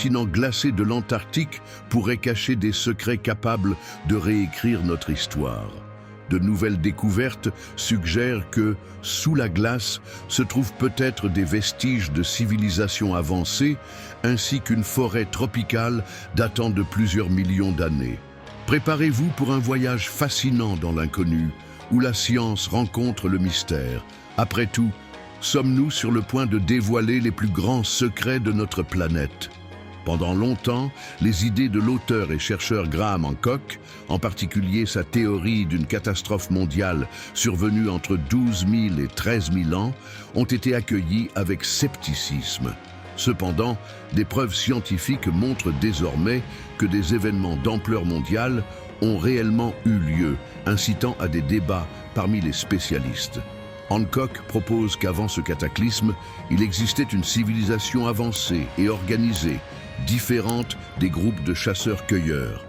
continent glacé de l'Antarctique pourrait cacher des secrets capables de réécrire notre histoire. De nouvelles découvertes suggèrent que, sous la glace, se trouvent peut-être des vestiges de civilisations avancées, ainsi qu'une forêt tropicale datant de plusieurs millions d'années. Préparez-vous pour un voyage fascinant dans l'inconnu, où la science rencontre le mystère. Après tout, sommes-nous sur le point de dévoiler les plus grands secrets de notre planète? Pendant longtemps, les idées de l'auteur et chercheur Graham Hancock, en particulier sa théorie d'une catastrophe mondiale survenue entre 12 000 et 13 000 ans, ont été accueillies avec scepticisme. Cependant, des preuves scientifiques montrent désormais que des événements d'ampleur mondiale ont réellement eu lieu, incitant à des débats parmi les spécialistes. Hancock propose qu'avant ce cataclysme, il existait une civilisation avancée et organisée, différente des groupes de chasseurs-cueilleurs.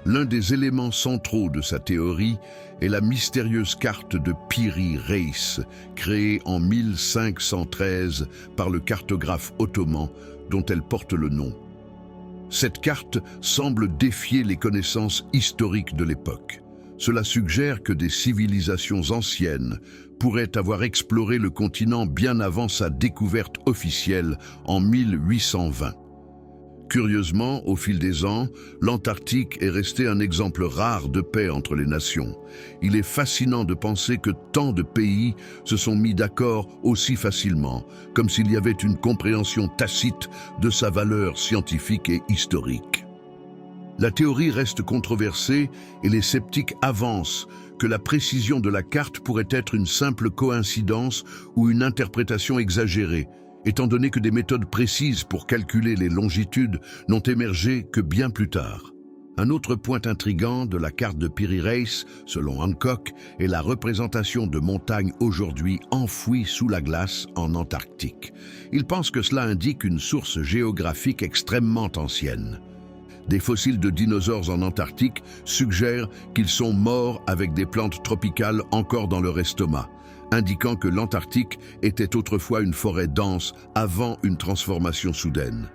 L'un des éléments centraux de sa théorie est la mystérieuse carte de Piri Reis, créée en 1513 par le cartographe ottoman dont elle porte le nom. Cette carte semble défier les connaissances historiques de l'époque. Cela suggère que des civilisations anciennes pourraient avoir exploré le continent bien avant sa découverte officielle en 1820. Curieusement, au fil des ans, l'Antarctique est resté un exemple rare de paix entre les nations. Il est fascinant de penser que tant de pays se sont mis d'accord aussi facilement, comme s'il y avait une compréhension tacite de sa valeur scientifique et historique. La théorie reste controversée et les sceptiques avancent que la précision de la carte pourrait être une simple coïncidence ou une interprétation exagérée, étant donné que des méthodes précises pour calculer les longitudes n'ont émergé que bien plus tard. Un autre point intrigant de la carte de Piri Reis, selon Hancock, est la représentation de montagnes aujourd'hui enfouies sous la glace en Antarctique. Il pense que cela indique une source géographique extrêmement ancienne. Des fossiles de dinosaures en Antarctique suggèrent qu'ils sont morts avec des plantes tropicales encore dans leur estomac, indiquant que l'Antarctique était autrefois une forêt dense avant une transformation soudaine.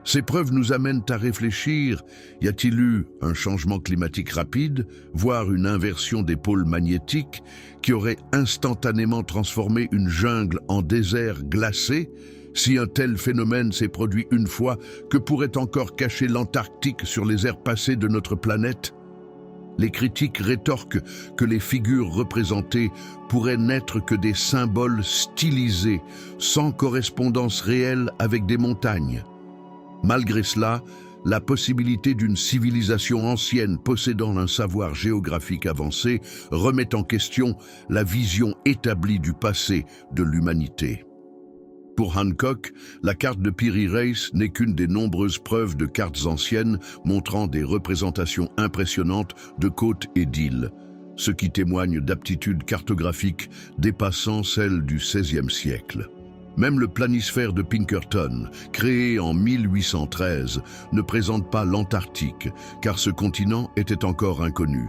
Ces preuves nous amènent à réfléchir, y a-t-il eu un changement climatique rapide, voire une inversion des pôles magnétiques, qui aurait instantanément transformé une jungle en désert glacé? Si un tel phénomène s'est produit une fois, que pourrait encore cacher l'Antarctique sur les ères passées de notre planète? Les critiques rétorquent que les figures représentées pourraient n'être que des symboles stylisés, sans correspondance réelle avec des montagnes. Malgré cela, la possibilité d'une civilisation ancienne possédant un savoir géographique avancé remet en question la vision établie du passé de l'humanité. Pour Hancock, la carte de Piri Reis n'est qu'une des nombreuses preuves de cartes anciennes montrant des représentations impressionnantes de côtes et d'îles, ce qui témoigne d'aptitudes cartographiques dépassant celles du XVIe siècle. Même le planisphère de Pinkerton, créé en 1813, ne présente pas l'Antarctique, car ce continent était encore inconnu.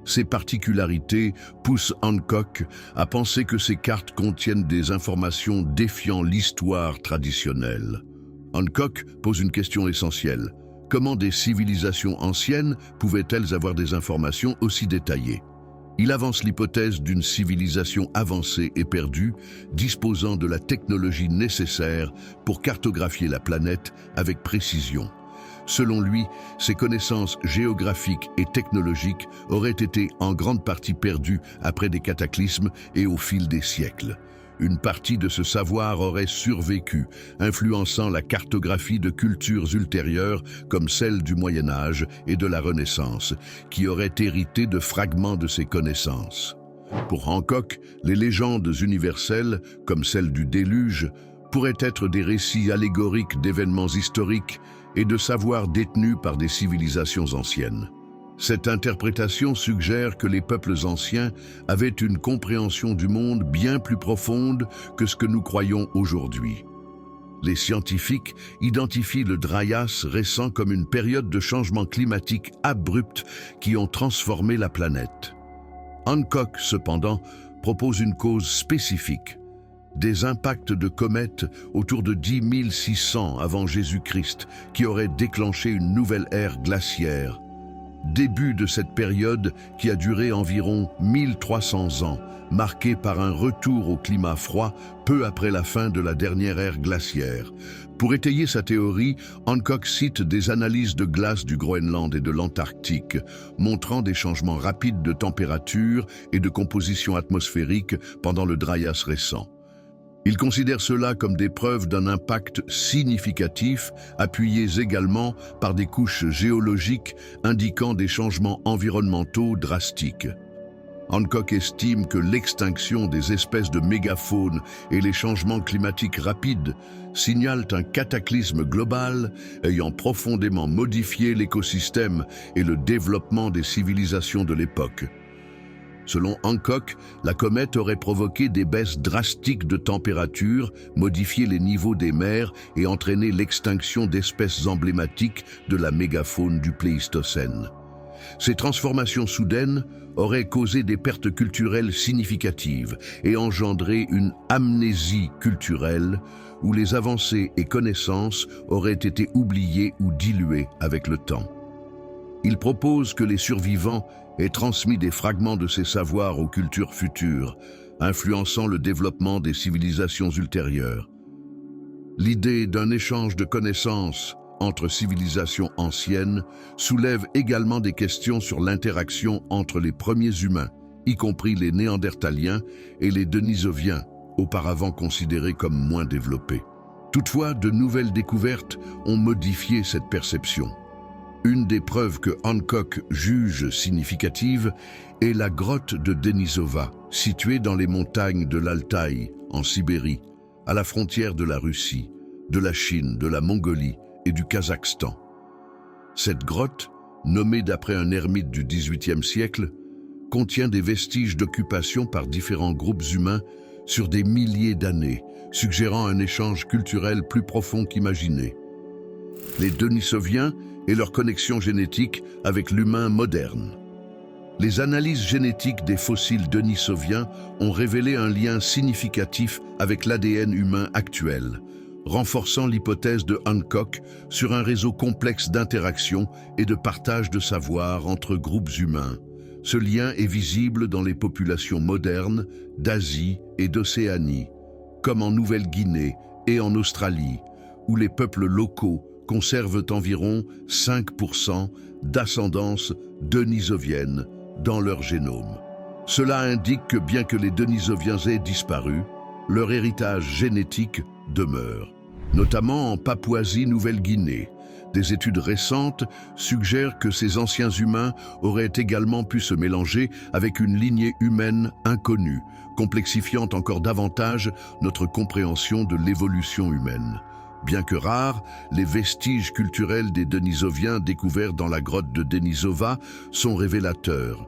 Ces particularités poussent Hancock à penser que ces cartes contiennent des informations défiant l'histoire traditionnelle. Hancock pose une question essentielle. Comment des civilisations anciennes pouvaient-elles avoir des informations aussi détaillées? Il avance l'hypothèse d'une civilisation avancée et perdue, disposant de la technologie nécessaire pour cartographier la planète avec précision. Selon lui, ses connaissances géographiques et technologiques auraient été en grande partie perdues après des cataclysmes et au fil des siècles. Une partie de ce savoir aurait survécu, influençant la cartographie de cultures ultérieures comme celle du Moyen Âge et de la Renaissance, qui auraient hérité de fragments de ces connaissances. Pour Hancock, les légendes universelles, comme celle du déluge, pourraient être des récits allégoriques d'événements historiques et de savoirs détenus par des civilisations anciennes. Cette interprétation suggère que les peuples anciens avaient une compréhension du monde bien plus profonde que ce que nous croyons aujourd'hui. Les scientifiques identifient le Dryas récent comme une période de changement climatique abrupt qui ont transformé la planète. Hancock, cependant, propose une cause spécifique. des impacts de comètes autour de 10 600 avant Jésus-Christ qui auraient déclenché une nouvelle ère glaciaire. Début de cette période qui a duré environ 1300 ans, marquée par un retour au climat froid peu après la fin de la dernière ère glaciaire. Pour étayer sa théorie, Hancock cite des analyses de glace du Groenland et de l'Antarctique, montrant des changements rapides de température et de composition atmosphérique pendant le dryas récent. Il considère cela comme des preuves d'un impact significatif, appuyés également par des couches géologiques indiquant des changements environnementaux drastiques. Hancock estime que l'extinction des espèces de mégafaune et les changements climatiques rapides signalent un cataclysme global ayant profondément modifié l'écosystème et le développement des civilisations de l'époque. Selon Hancock, la comète aurait provoqué des baisses drastiques de température, modifié les niveaux des mers et entraîné l'extinction d'espèces emblématiques de la mégafaune du Pléistocène. Ces transformations soudaines auraient causé des pertes culturelles significatives et engendré une amnésie culturelle où les avancées et connaissances auraient été oubliées ou diluées avec le temps. Il propose que les survivants aient transmis des fragments de ces savoirs aux cultures futures, influençant le développement des civilisations ultérieures. L'idée d'un échange de connaissances entre civilisations anciennes soulève également des questions sur l'interaction entre les premiers humains, y compris les Néandertaliens et les Denisoviens, auparavant considérés comme moins développés. Toutefois, de nouvelles découvertes ont modifié cette perception. Une des preuves que Hancock juge significative est la grotte de Denisova, située dans les montagnes de l'Altaï, en Sibérie, à la frontière de la Russie, de la Chine, de la Mongolie et du Kazakhstan. Cette grotte, nommée d'après un ermite du XVIIIe siècle, contient des vestiges d'occupation par différents groupes humains sur des milliers d'années, suggérant un échange culturel plus profond qu'imaginé. Les Denisoviens et leur connexion génétique avec l'humain moderne. Les analyses génétiques des fossiles denisoviens ont révélé un lien significatif avec l'ADN humain actuel, renforçant l'hypothèse de Hancock sur un réseau complexe d'interactions et de partage de savoir entre groupes humains. Ce lien est visible dans les populations modernes d'Asie et d'Océanie, comme en Nouvelle-Guinée et en Australie, où les peuples locaux conservent environ 5% d'ascendance denisovienne dans leur génome. Cela indique que bien que les Denisoviens aient disparu, leur héritage génétique demeure, notamment en Papouasie-Nouvelle-Guinée. Des études récentes suggèrent que ces anciens humains auraient également pu se mélanger avec une lignée humaine inconnue, complexifiant encore davantage notre compréhension de l'évolution humaine. Bien que rares, les vestiges culturels des Denisoviens découverts dans la grotte de Denisova sont révélateurs.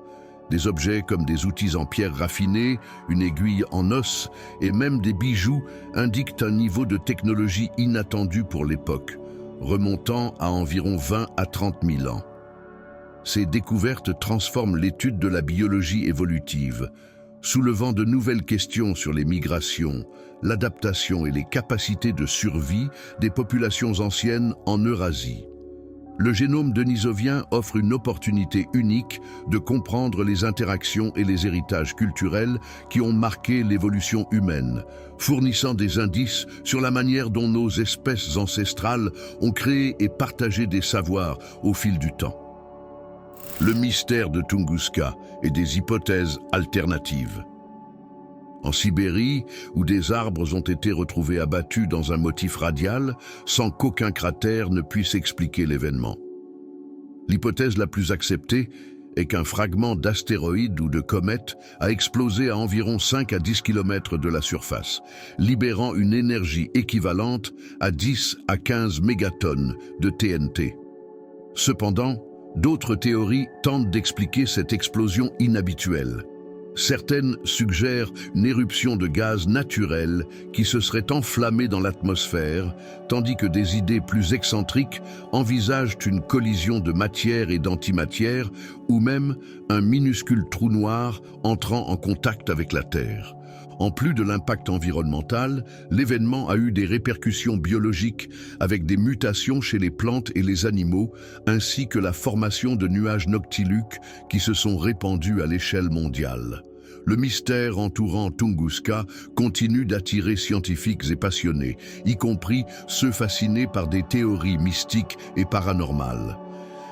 Des objets comme des outils en pierre raffinée, une aiguille en os et même des bijoux indiquent un niveau de technologie inattendu pour l'époque, remontant à environ 20 à 30 000 ans. Ces découvertes transforment l'étude de la biologie évolutive, soulevant de nouvelles questions sur les migrations, l'adaptation et les capacités de survie des populations anciennes en Eurasie. Le génome denisovien offre une opportunité unique de comprendre les interactions et les héritages culturels qui ont marqué l'évolution humaine, fournissant des indices sur la manière dont nos espèces ancestrales ont créé et partagé des savoirs au fil du temps. Le mystère de Tunguska et des hypothèses alternatives. En Sibérie, où des arbres ont été retrouvés abattus dans un motif radial, sans qu'aucun cratère ne puisse expliquer l'événement. L'hypothèse la plus acceptée est qu'un fragment d'astéroïde ou de comète a explosé à environ 5 à 10 km de la surface, libérant une énergie équivalente à 10 à 15 mégatonnes de TNT. Cependant, d'autres théories tentent d'expliquer cette explosion inhabituelle. Certaines suggèrent une éruption de gaz naturel qui se serait enflammée dans l'atmosphère, tandis que des idées plus excentriques envisagent une collision de matière et d'antimatière ou même un minuscule trou noir entrant en contact avec la Terre. En plus de l'impact environnemental, l'événement a eu des répercussions biologiques avec des mutations chez les plantes et les animaux, ainsi que la formation de nuages noctiluques qui se sont répandus à l'échelle mondiale. Le mystère entourant Tunguska continue d'attirer scientifiques et passionnés, y compris ceux fascinés par des théories mystiques et paranormales.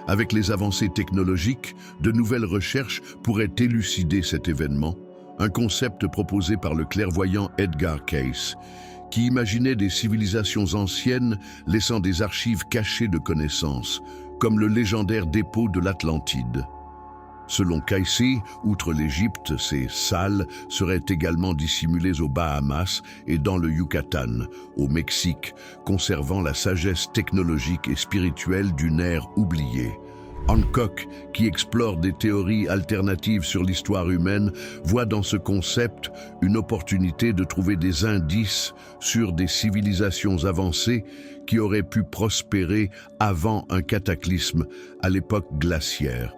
Avec les avancées technologiques, de nouvelles recherches pourraient élucider cet événement, un concept proposé par le clairvoyant Edgar Cayce, qui imaginait des civilisations anciennes laissant des archives cachées de connaissances, comme le légendaire dépôt de l'Atlantide. Selon Cayce, outre l'Égypte, ces salles seraient également dissimulées aux Bahamas et dans le Yucatan, au Mexique, conservant la sagesse technologique et spirituelle d'une ère oubliée. Hancock, qui explore des théories alternatives sur l'histoire humaine, voit dans ce concept une opportunité de trouver des indices sur des civilisations avancées qui auraient pu prospérer avant un cataclysme à l'époque glaciaire.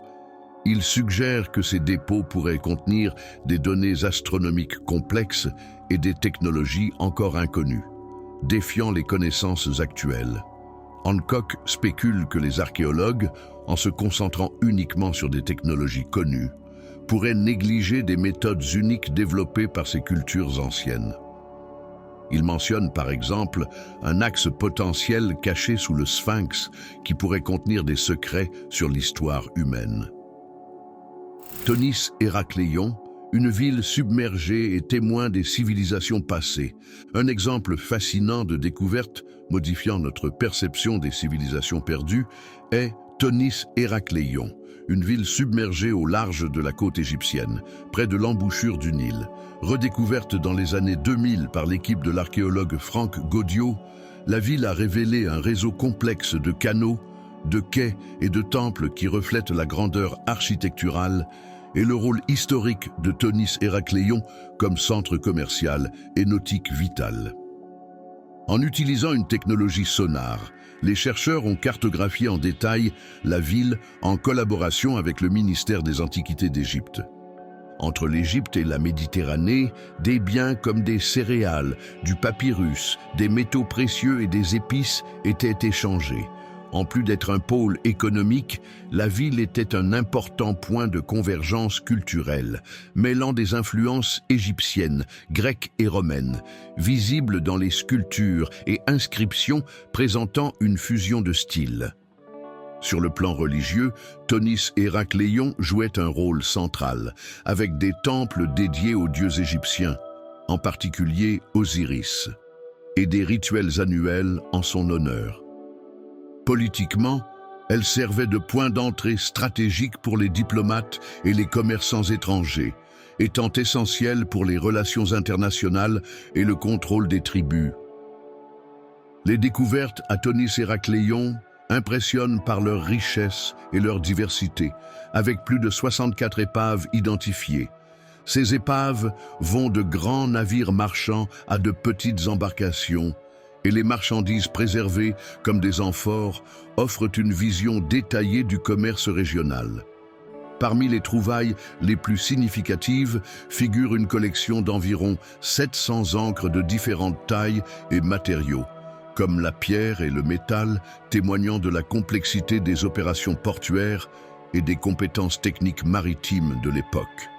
Il suggère que ces dépôts pourraient contenir des données astronomiques complexes et des technologies encore inconnues, défiant les connaissances actuelles. Hancock spécule que les archéologues, en se concentrant uniquement sur des technologies connues, pourraient négliger des méthodes uniques développées par ces cultures anciennes. Il mentionne par exemple un axe potentiel caché sous le Sphinx qui pourrait contenir des secrets sur l'histoire humaine. Thonis Héracléon, une ville submergée et témoin des civilisations passées. Un exemple fascinant de découverte, modifiant notre perception des civilisations perdues, est Thonis Héracléon, une ville submergée au large de la côte égyptienne, près de l'embouchure du Nil. Redécouverte dans les années 2000 par l'équipe de l'archéologue Franck Gaudiot, la ville a révélé un réseau complexe de canaux, de quais et de temples qui reflètent la grandeur architecturale et le rôle historique de Thonis Héracléon comme centre commercial et nautique vital. En utilisant une technologie sonar, les chercheurs ont cartographié en détail la ville en collaboration avec le ministère des Antiquités d'Égypte. Entre l'Égypte et la Méditerranée, des biens comme des céréales, du papyrus, des métaux précieux et des épices étaient échangés. En plus d'être un pôle économique, la ville était un important point de convergence culturelle, mêlant des influences égyptiennes, grecques et romaines, visibles dans les sculptures et inscriptions présentant une fusion de styles. Sur le plan religieux, Thonis Héracléon jouait un rôle central, avec des temples dédiés aux dieux égyptiens, en particulier Osiris, et des rituels annuels en son honneur. Politiquement, elle servait de point d'entrée stratégique pour les diplomates et les commerçants étrangers, étant essentielle pour les relations internationales et le contrôle des tribus. Les découvertes à Thonis Héracléon impressionnent par leur richesse et leur diversité, avec plus de 64 épaves identifiées. Ces épaves vont de grands navires marchands à de petites embarcations, et les marchandises préservées, comme des amphores, offrent une vision détaillée du commerce régional. Parmi les trouvailles les plus significatives figure une collection d'environ 700 ancres de différentes tailles et matériaux, comme la pierre et le métal, témoignant de la complexité des opérations portuaires et des compétences techniques maritimes de l'époque.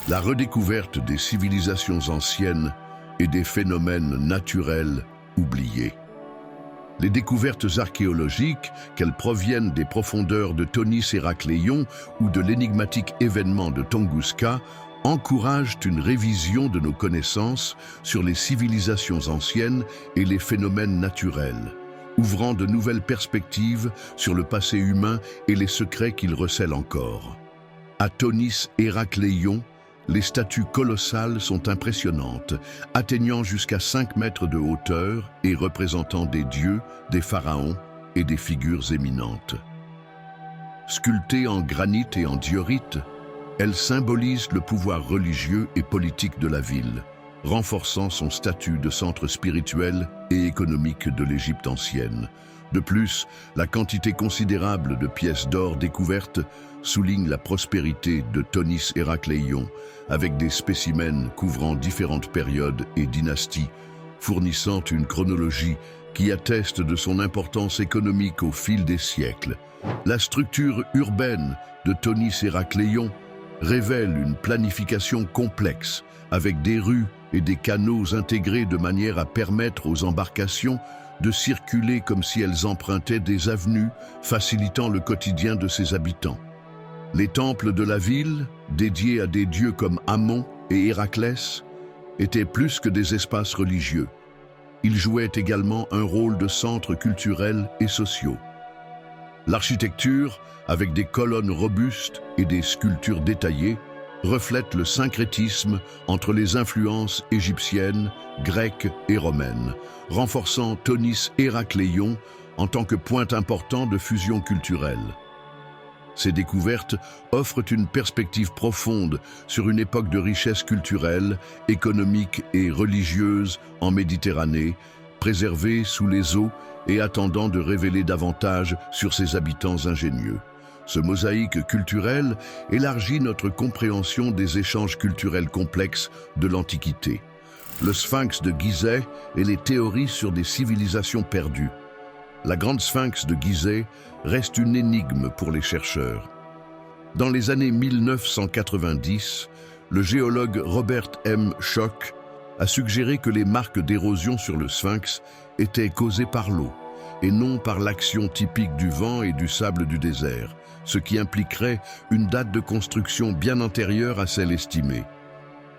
La redécouverte des civilisations anciennes et des phénomènes naturels oubliés. Les découvertes archéologiques, qu'elles proviennent des profondeurs de Thonis Héracléon ou de l'énigmatique événement de Tunguska, encouragent une révision de nos connaissances sur les civilisations anciennes et les phénomènes naturels, ouvrant de nouvelles perspectives sur le passé humain et les secrets qu'il recèle encore. À Thonis Héracléon, les statues colossales sont impressionnantes, atteignant jusqu'à 5 mètres de hauteur et représentant des dieux, des pharaons et des figures éminentes. Sculptées en granit et en diorite, elles symbolisent le pouvoir religieux et politique de la ville, renforçant son statut de centre spirituel et économique de l'Égypte ancienne. De plus, la quantité considérable de pièces d'or découvertes souligne la prospérité de Thonis Héracléion, avec des spécimens couvrant différentes périodes et dynasties, fournissant une chronologie qui atteste de son importance économique au fil des siècles. La structure urbaine de Thonis Héracléion révèle une planification complexe, avec des rues et des canaux intégrés de manière à permettre aux embarcations de circuler comme si elles empruntaient des avenues, facilitant le quotidien de ses habitants. Les temples de la ville, dédiés à des dieux comme Ammon et Héraclès, étaient plus que des espaces religieux. Ils jouaient également un rôle de centres culturels et sociaux. L'architecture, avec des colonnes robustes et des sculptures détaillées, reflète le syncrétisme entre les influences égyptiennes, grecques et romaines, renforçant Thonis Héracléion en tant que point important de fusion culturelle. Ces découvertes offrent une perspective profonde sur une époque de richesse culturelle, économique et religieuse en Méditerranée, préservée sous les eaux et attendant de révéler davantage sur ses habitants ingénieux. Ce mosaïque culturel élargit notre compréhension des échanges culturels complexes de l'Antiquité. Le Sphinx de Gizeh et les théories sur des civilisations perdues. La grande Sphinx de Gizeh reste une énigme pour les chercheurs. Dans les années 1990, le géologue Robert M. Schoch a suggéré que les marques d'érosion sur le Sphinx étaient causées par l'eau et non par l'action typique du vent et du sable du désert, ce qui impliquerait une date de construction bien antérieure à celle estimée.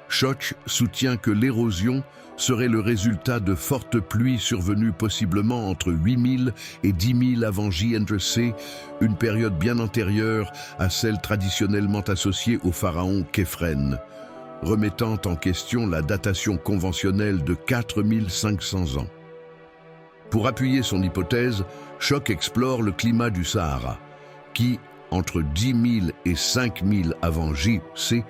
Schoch soutient que l'érosion serait le résultat de fortes pluies survenues possiblement entre 8000 et 10 000 avant JNC, une période bien antérieure à celle traditionnellement associée au pharaon Khéphren, remettant en question la datation conventionnelle de 4500 ans. Pour appuyer son hypothèse, Schoch explore le climat du Sahara, qui, entre 10 000 et 5 000 avant JC,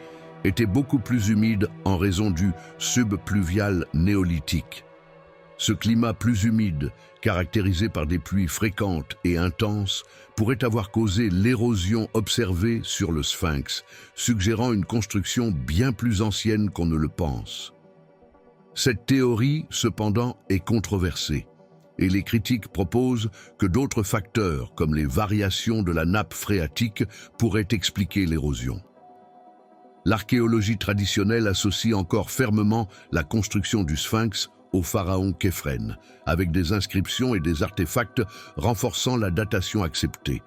était beaucoup plus humide en raison du subpluvial néolithique. Ce climat plus humide, caractérisé par des pluies fréquentes et intenses, pourrait avoir causé l'érosion observée sur le Sphinx, suggérant une construction bien plus ancienne qu'on ne le pense. Cette théorie, cependant, est controversée, et les critiques proposent que d'autres facteurs, comme les variations de la nappe phréatique, pourraient expliquer l'érosion. L'archéologie traditionnelle associe encore fermement la construction du Sphinx au pharaon Khéphren, avec des inscriptions et des artefacts renforçant la datation acceptée.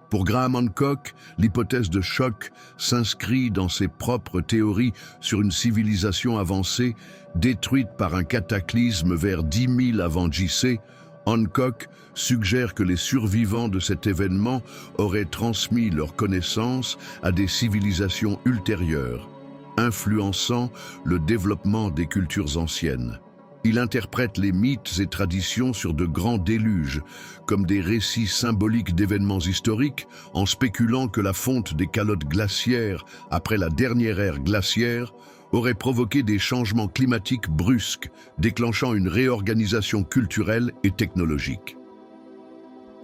Pour Graham Hancock, l'hypothèse de Schoch s'inscrit dans ses propres théories sur une civilisation avancée détruite par un cataclysme vers 10 000 avant JC. Hancock suggère que les survivants de cet événement auraient transmis leurs connaissances à des civilisations ultérieures, influençant le développement des cultures anciennes. Il interprète les mythes et traditions sur de grands déluges, comme des récits symboliques d'événements historiques, en spéculant que la fonte des calottes glaciaires après la dernière ère glaciaire aurait provoqué des changements climatiques brusques, déclenchant une réorganisation culturelle et technologique.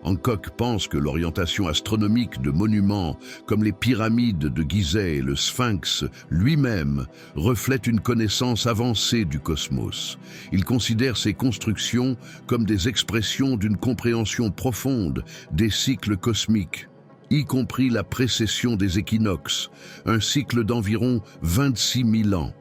Hancock pense que l'orientation astronomique de monuments comme les pyramides de Gizeh et le Sphinx lui-même reflète une connaissance avancée du cosmos. Il considère ces constructions comme des expressions d'une compréhension profonde des cycles cosmiques, y compris la précession des équinoxes, un cycle d'environ 26 000 ans.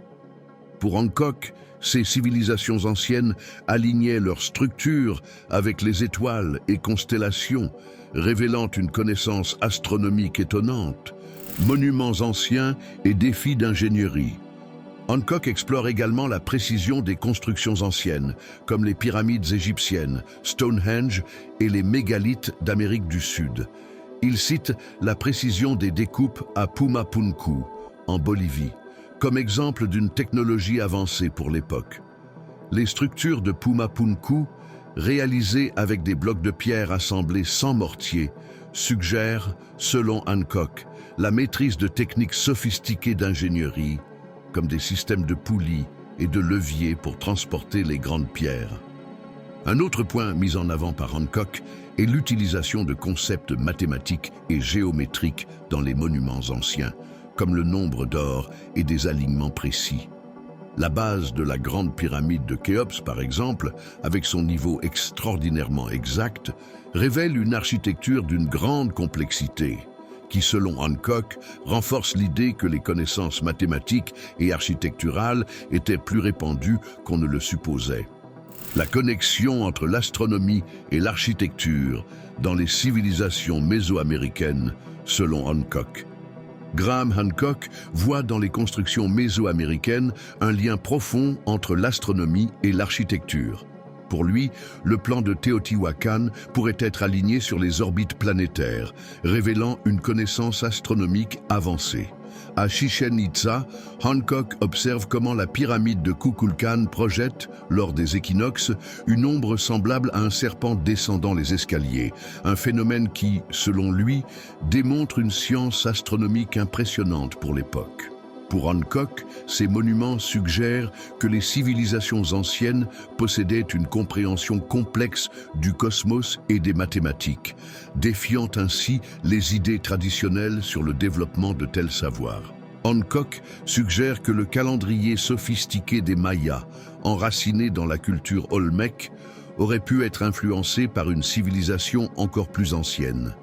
Pour Hancock, ces civilisations anciennes alignaient leur structure avec les étoiles et constellations, révélant une connaissance astronomique étonnante, monuments anciens et défis d'ingénierie. Hancock explore également la précision des constructions anciennes, comme les pyramides égyptiennes, Stonehenge et les mégalithes d'Amérique du Sud. Il cite la précision des découpes à Pumapunku, en Bolivie, comme exemple d'une technologie avancée pour l'époque. Les structures de Pumapunku, réalisées avec des blocs de pierre assemblés sans mortier, suggèrent, selon Hancock, la maîtrise de techniques sophistiquées d'ingénierie, comme des systèmes de poulies et de leviers pour transporter les grandes pierres. Un autre point mis en avant par Hancock est l'utilisation de concepts mathématiques et géométriques dans les monuments anciens, comme le nombre d'or et des alignements précis. La base de la grande pyramide de Khéops, par exemple, avec son niveau extraordinairement exact, révèle une architecture d'une grande complexité, qui, selon Hancock, renforce l'idée que les connaissances mathématiques et architecturales étaient plus répandues qu'on ne le supposait. La connexion entre l'astronomie et l'architecture dans les civilisations mésoaméricaines, selon Hancock. Graham Hancock voit dans les constructions mésoaméricaines un lien profond entre l'astronomie et l'architecture. Pour lui, le plan de Teotihuacan pourrait être aligné sur les orbites planétaires, révélant une connaissance astronomique avancée. À Chichén Itzá, Hancock observe comment la pyramide de Kukulcán projette, lors des équinoxes, une ombre semblable à un serpent descendant les escaliers, un phénomène qui, selon lui, démontre une science astronomique impressionnante pour l'époque. Pour Hancock, ces monuments suggèrent que les civilisations anciennes possédaient une compréhension complexe du cosmos et des mathématiques, défiant ainsi les idées traditionnelles sur le développement de tels savoirs. Hancock suggère que le calendrier sophistiqué des Mayas, enraciné dans la culture olmèque, aurait pu être influencé par une civilisation encore plus ancienne.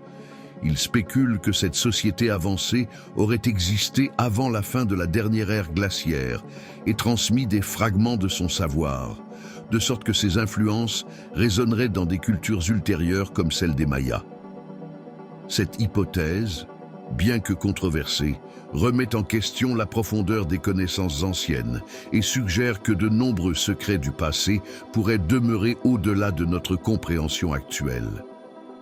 Il spécule que cette société avancée aurait existé avant la fin de la dernière ère glaciaire et transmis des fragments de son savoir, de sorte que ses influences résonneraient dans des cultures ultérieures comme celle des Mayas. Cette hypothèse, bien que controversée, remet en question la profondeur des connaissances anciennes et suggère que de nombreux secrets du passé pourraient demeurer au-delà de notre compréhension actuelle.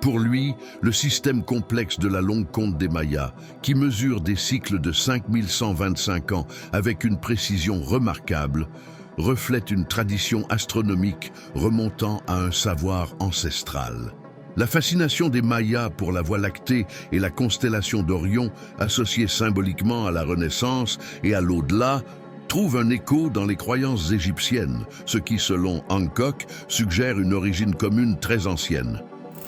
Pour lui, le système complexe de la longue conte des Mayas, qui mesure des cycles de 5125 ans avec une précision remarquable, reflète une tradition astronomique remontant à un savoir ancestral. La fascination des Mayas pour la Voie lactée et la constellation d'Orion, associée symboliquement à la Renaissance et à l'au-delà, trouve un écho dans les croyances égyptiennes, ce qui, selon Hancock, suggère une origine commune très ancienne.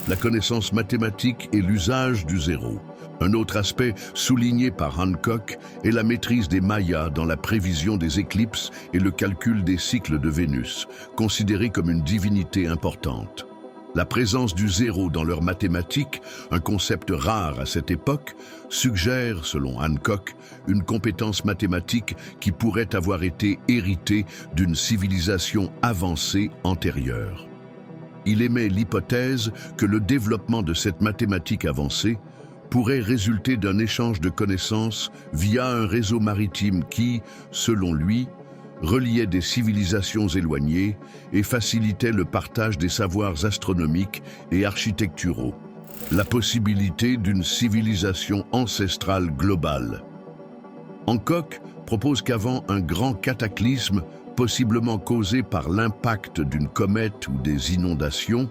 La connaissance mathématique et l'usage du zéro. Un autre aspect souligné par Hancock est la maîtrise des Mayas dans la prévision des éclipses et le calcul des cycles de Vénus, considérés comme une divinité importante. La présence du zéro dans leurs mathématiques, un concept rare à cette époque, suggère, selon Hancock, une compétence mathématique qui pourrait avoir été héritée d'une civilisation avancée antérieure. Il émet l'hypothèse que le développement de cette mathématique avancée pourrait résulter d'un échange de connaissances via un réseau maritime qui, selon lui, reliait des civilisations éloignées et facilitait le partage des savoirs astronomiques et architecturaux. La possibilité d'une civilisation ancestrale globale. Hancock propose qu'avant un grand cataclysme, possiblement causé par l'impact d'une comète ou des inondations,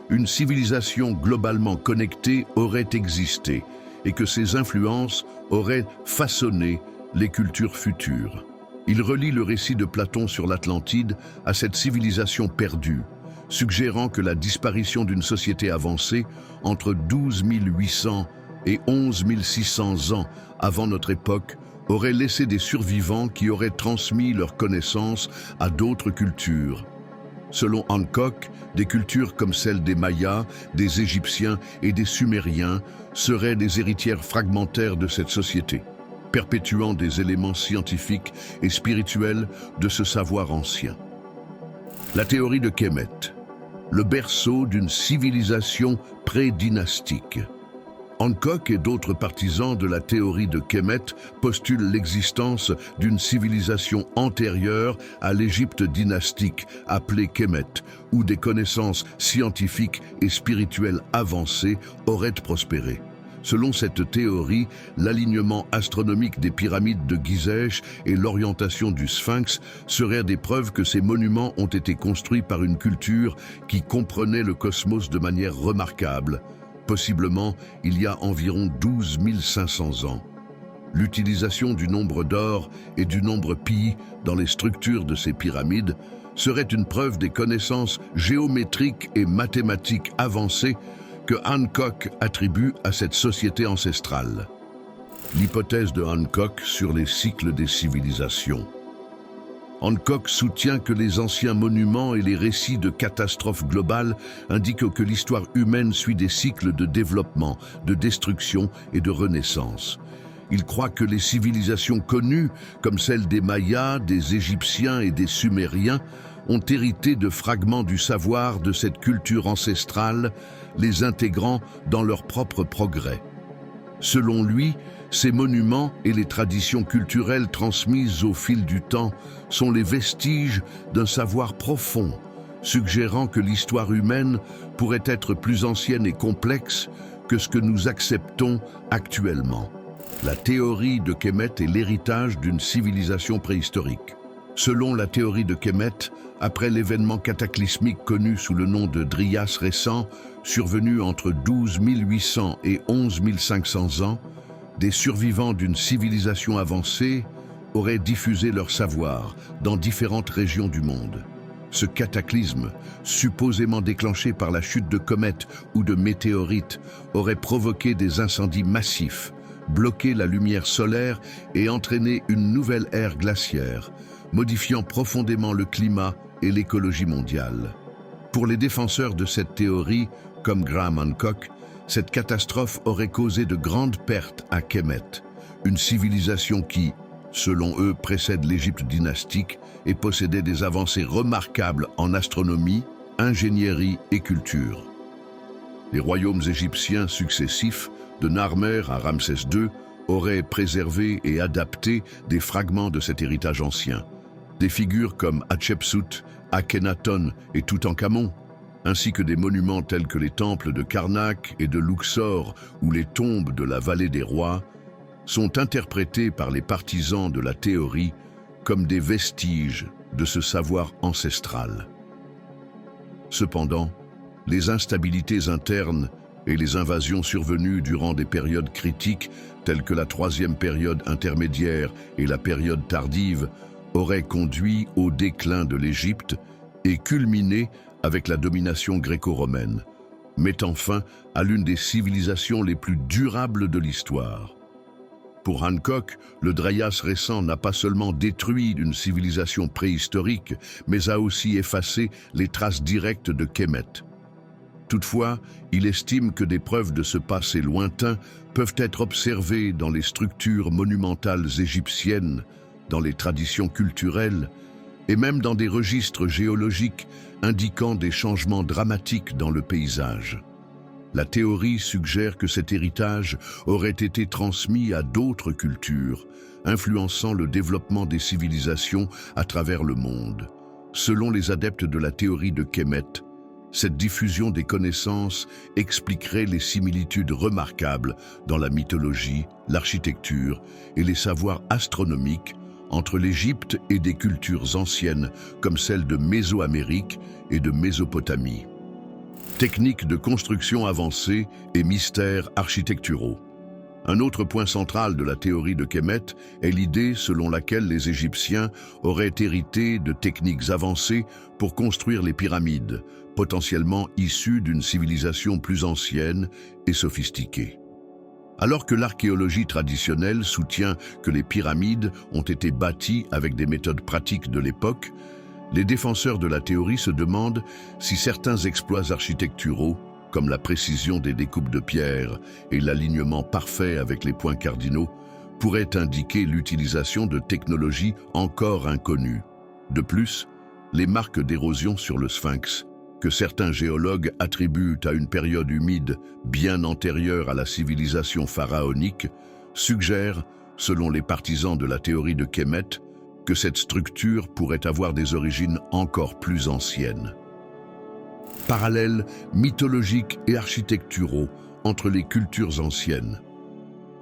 une civilisation globalement connectée aurait existé et que ses influences auraient façonné les cultures futures. Il relie le récit de Platon sur l'Atlantide à cette civilisation perdue, suggérant que la disparition d'une société avancée entre 12 800 et 11 600 ans avant notre époque aurait laissé des survivants qui auraient transmis leurs connaissances à d'autres cultures. Selon Hancock, des cultures comme celles des Mayas, des Égyptiens et des Sumériens seraient des héritières fragmentaires de cette société, perpétuant des éléments scientifiques et spirituels de ce savoir ancien. La théorie de Kemet, le berceau d'une civilisation pré-dynastique. Hancock et d'autres partisans de la théorie de Kemet postulent l'existence d'une civilisation antérieure à l'Égypte dynastique, appelée Kemet, où des connaissances scientifiques et spirituelles avancées auraient prospéré. Selon cette théorie, l'alignement astronomique des pyramides de Gizeh et l'orientation du Sphinx seraient des preuves que ces monuments ont été construits par une culture qui comprenait le cosmos de manière remarquable, possiblement il y a environ 12 500 ans. L'utilisation du nombre d'or et du nombre pi dans les structures de ces pyramides serait une preuve des connaissances géométriques et mathématiques avancées que Hancock attribue à cette société ancestrale. L'hypothèse de Hancock sur les cycles des civilisations. Hancock soutient que les anciens monuments et les récits de catastrophes globales indiquent que l'histoire humaine suit des cycles de développement, de destruction et de renaissance. Il croit que les civilisations connues, comme celles des Mayas, des Égyptiens et des Sumériens, ont hérité de fragments du savoir de cette culture ancestrale, les intégrant dans leur propre progrès. Selon lui, ces monuments et les traditions culturelles transmises au fil du temps sont les vestiges d'un savoir profond, suggérant que l'histoire humaine pourrait être plus ancienne et complexe que ce que nous acceptons actuellement. La théorie de Kemet est l'héritage d'une civilisation préhistorique. Selon la théorie de Kemet, après l'événement cataclysmique connu sous le nom de Dryas récent, survenu entre 12 800 et 11 500 ans, des survivants d'une civilisation avancée auraient diffusé leur savoir dans différentes régions du monde. Ce cataclysme, supposément déclenché par la chute de comètes ou de météorites, aurait provoqué des incendies massifs, bloqué la lumière solaire et entraîné une nouvelle ère glaciaire, modifiant profondément le climat et l'écologie mondiale. Pour les défenseurs de cette théorie, comme Graham Hancock, cette catastrophe aurait causé de grandes pertes à Kemet, une civilisation qui, selon eux, précède l'Égypte dynastique et possédait des avancées remarquables en astronomie, ingénierie et culture. Les royaumes égyptiens successifs, de Narmer à Ramsès II, auraient préservé et adapté des fragments de cet héritage ancien. Des figures comme Hatshepsut, Akhenaton et Toutankhamon, ainsi que des monuments tels que les temples de Karnak et de Luxor ou les tombes de la vallée des rois, sont interprétés par les partisans de la théorie comme des vestiges de ce savoir ancestral. Cependant, les instabilités internes et les invasions survenues durant des périodes critiques telles que la troisième période intermédiaire et la période tardive auraient conduit au déclin de l'Égypte et culminé avec la domination gréco-romaine, mettant fin à l'une des civilisations les plus durables de l'histoire. Pour Hancock, le Dryas récent n'a pas seulement détruit une civilisation préhistorique, mais a aussi effacé les traces directes de Kemet. Toutefois, il estime que des preuves de ce passé lointain peuvent être observées dans les structures monumentales égyptiennes, dans les traditions culturelles et même dans des registres géologiques indiquant des changements dramatiques dans le paysage. La théorie suggère que cet héritage aurait été transmis à d'autres cultures, influençant le développement des civilisations à travers le monde. Selon les adeptes de la théorie de Kemet, cette diffusion des connaissances expliquerait les similitudes remarquables dans la mythologie, l'architecture et les savoirs astronomiques entre l'Égypte et des cultures anciennes comme celles de Mésoamérique et de Mésopotamie. Techniques de construction avancées et mystères architecturaux. Un autre point central de la théorie de Kemet est l'idée selon laquelle les Égyptiens auraient hérité de techniques avancées pour construire les pyramides, potentiellement issues d'une civilisation plus ancienne et sophistiquée. Alors que l'archéologie traditionnelle soutient que les pyramides ont été bâties avec des méthodes pratiques de l'époque, les défenseurs de la théorie se demandent si certains exploits architecturaux, comme la précision des découpes de pierre et l'alignement parfait avec les points cardinaux, pourraient indiquer l'utilisation de technologies encore inconnues. De plus, les marques d'érosion sur le sphinx, que certains géologues attribuent à une période humide bien antérieure à la civilisation pharaonique, suggèrent, selon les partisans de la théorie de Kemet, que cette structure pourrait avoir des origines encore plus anciennes. Parallèles mythologiques et architecturaux entre les cultures anciennes.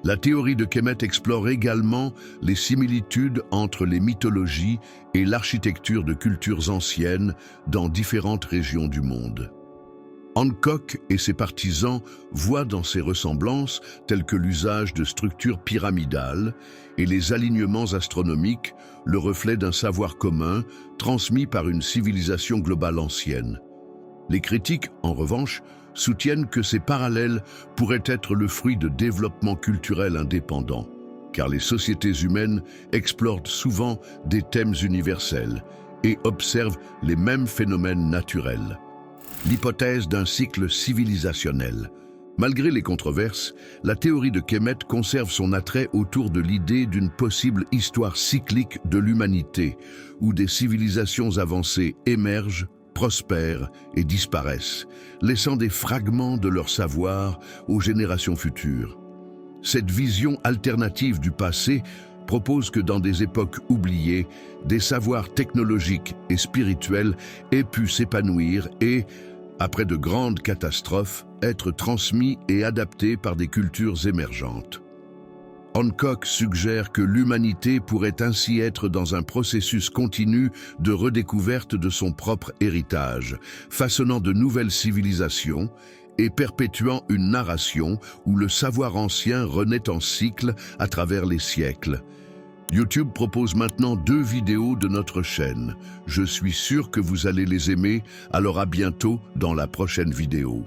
La théorie de Kemet explore également les similitudes entre les mythologies et l'architecture de cultures anciennes dans différentes régions du monde. Hancock et ses partisans voient dans ces ressemblances, telles que l'usage de structures pyramidales et les alignements astronomiques, le reflet d'un savoir commun transmis par une civilisation globale ancienne. Les critiques, en revanche, soutiennent que ces parallèles pourraient être le fruit de développements culturels indépendants, car les sociétés humaines explorent souvent des thèmes universels et observent les mêmes phénomènes naturels. L'hypothèse d'un cycle civilisationnel. Malgré les controverses, la théorie de Kemet conserve son attrait autour de l'idée d'une possible histoire cyclique de l'humanité, où des civilisations avancées émergent, prospèrent et disparaissent, laissant des fragments de leur savoir aux générations futures. Cette vision alternative du passé propose que dans des époques oubliées, des savoirs technologiques et spirituels aient pu s'épanouir et, après de grandes catastrophes, être transmis et adaptés par des cultures émergentes. Hancock suggère que l'humanité pourrait ainsi être dans un processus continu de redécouverte de son propre héritage, façonnant de nouvelles civilisations et perpétuant une narration où le savoir ancien renaît en cycle à travers les siècles. YouTube propose maintenant 2 vidéos de notre chaîne. Je suis sûr que vous allez les aimer, alors à bientôt dans la prochaine vidéo.